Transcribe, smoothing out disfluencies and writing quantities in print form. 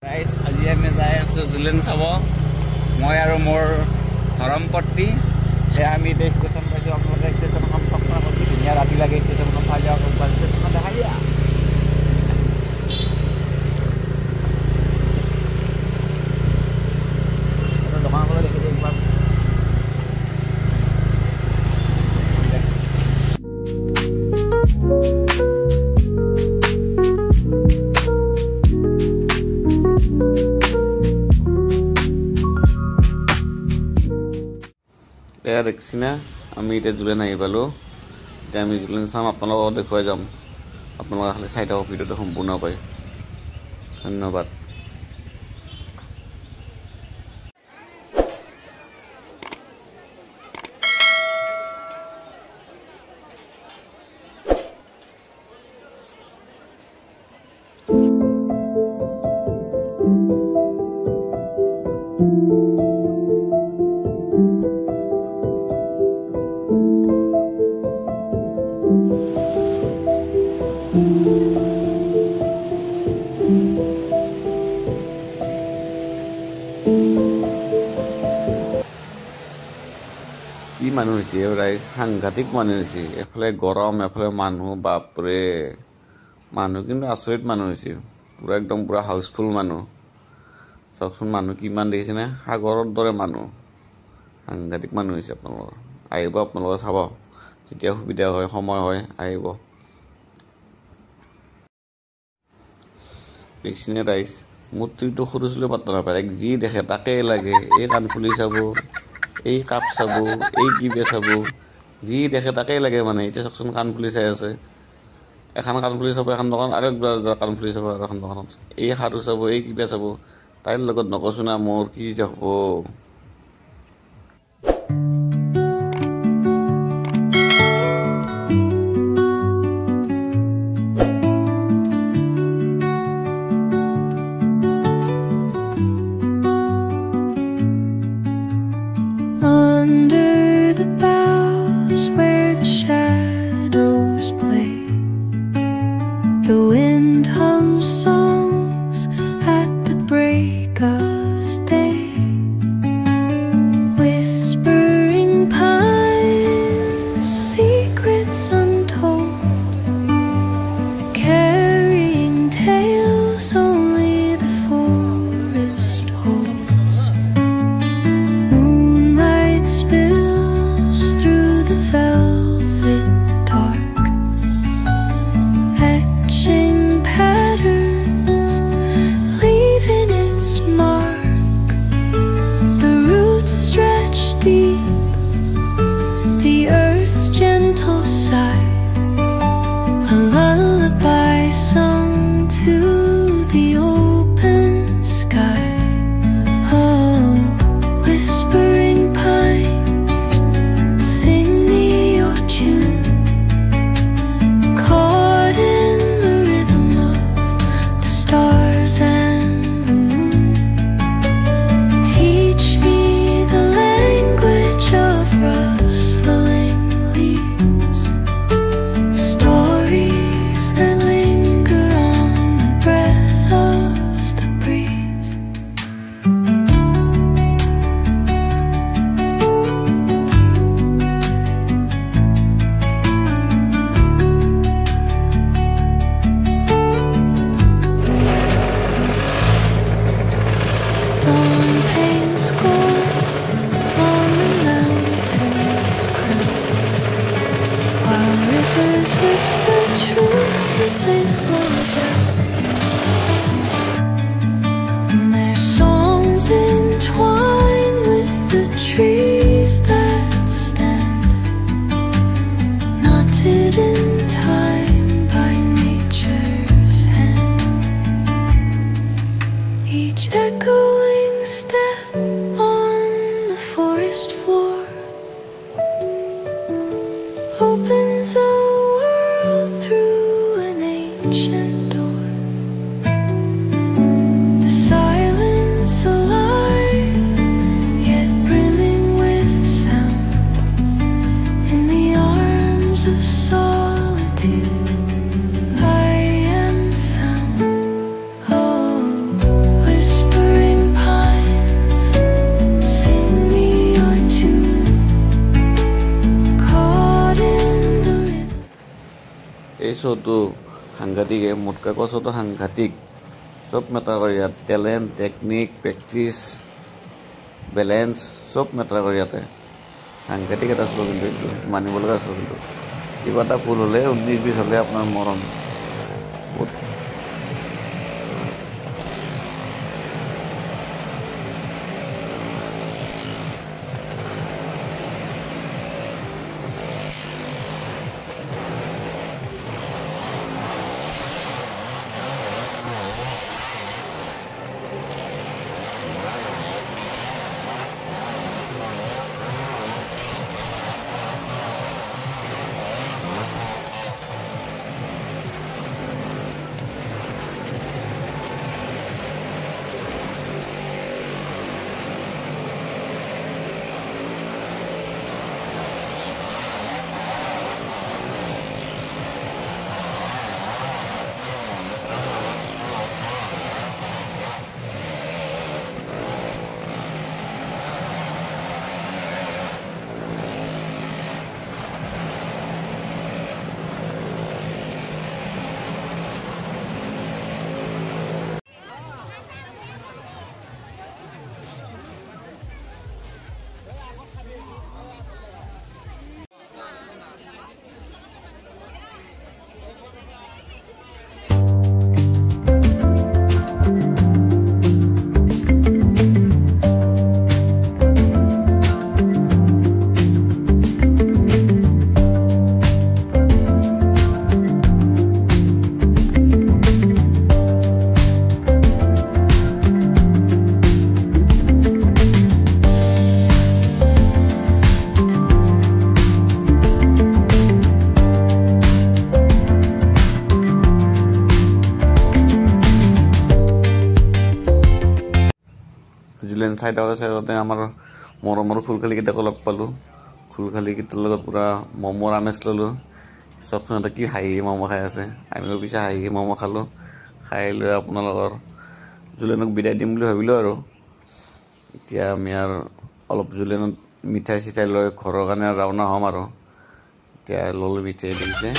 Guys আজি আমি যাই আছোঁ জুলেন চাব মই আৰু মোৰ ধৰমপত্নী আমি এতিয়া ষ্টেচন পাইছোঁ আপোনালোকে ষ্টেচনখন কল্পনা কৰি ধুনীয়া ৰাতি লাগে ষ্টেচনখন চাই যাওক ষ্টেচনখন দেখাই দিয়া দোকানখনত দেখি দিওঁ একবাৰ এয়া দেখছি না আমি এতিয়া জুলেন আহি পালোঁ এতিয়া আমি জুলেন চাম আপোনালোকক দেখুৱাই যাম আপোনালোকে খালি চাই থাকক ভিডিঅ'টো সম্পূৰ্ণকৈ ধন্যবাদ কি মানুহ হৈছে ৰাইজ সাংঘাতিক মানুহ হৈছে এফালে গৰম এফালে মানুহ বাপৰে মানুহ কিন্তু আচৰিত মানুহ হৈছে পুৰা একদম পুৰা হাউচফুল মানুহ চাওকচোন মানুহ কিমান দেখিছেনে সাগৰৰ দৰে মানুহ সাংঘাতিক মানুহ হৈছে আপোনালোকৰ আহিব আপোনালোকে চাব যেতিয়া সুবিধা হয় সময় হয় আহিব দেখিছেনে ৰাইজ মূৰ্তিটো সৰু চলিও পাত্তা নাপায় যি দেখে তাকেই লাগে এই কাণফুলি চাব এই কাপ চাব এই কিবা চাব যি দেখে তাকেই লাগে মানে এতিয়া চাওকচোন কাণফুলি চাই আছে এখন কাণফুলি চাব এখন দোকান আৰু একবাৰ কাণফুলি চাব আৰু এখন দোকানত এই সাৰু চাব এই কিবা চাব তাইৰ লগত নকৈছোঁ না মোৰ কি যে হ'ব The wind hums songs at the break of day. শ্ব'টো সাংঘাতিক, মোতকৈ কোৱা শ্ব'টো সাংঘাতিক, চব মেটাৰ কৰে ইয়াত, টেলেণ্ট, টেকনিক, প্ৰেক্টিচ, বেলেঞ্চ চব মেটাৰ কৰে ইয়াতে। সাংঘাতিক এটা শ্ব' কিন্তু এইটো মানিব লগা শ্ব' কিন্তু, কিবা এটা ভুল হ'লে 19-20 হ'লে আপোনাৰ মৰণ। জুলিয়ান চাই থাকোঁতে আমাৰ মৰমৰ খুলখালিকেইটাকো লগ পালোঁ, খুলখালিকেইটাৰ লগত পূৰা ম'মৰ আমেজ ল'লোঁ। চবচোন এটা কি হাঁহি ম'ম' খাই আছে, আমিও পিছে হাঁহি ম'ম' খালোঁ, খাই লৈ আপোনালোকৰ জুলিয়ানক বিদায় দিম বুলি ভাবিলোঁ আৰু। এতিয়া আমি আৰু অলপ জুলিয়ানত মিঠাই চিঠাই লৈ ঘৰৰ কাৰণে ৰাওনা হ'ম আৰু। এতিয়া ল'লোঁ মিঠাই দিছে।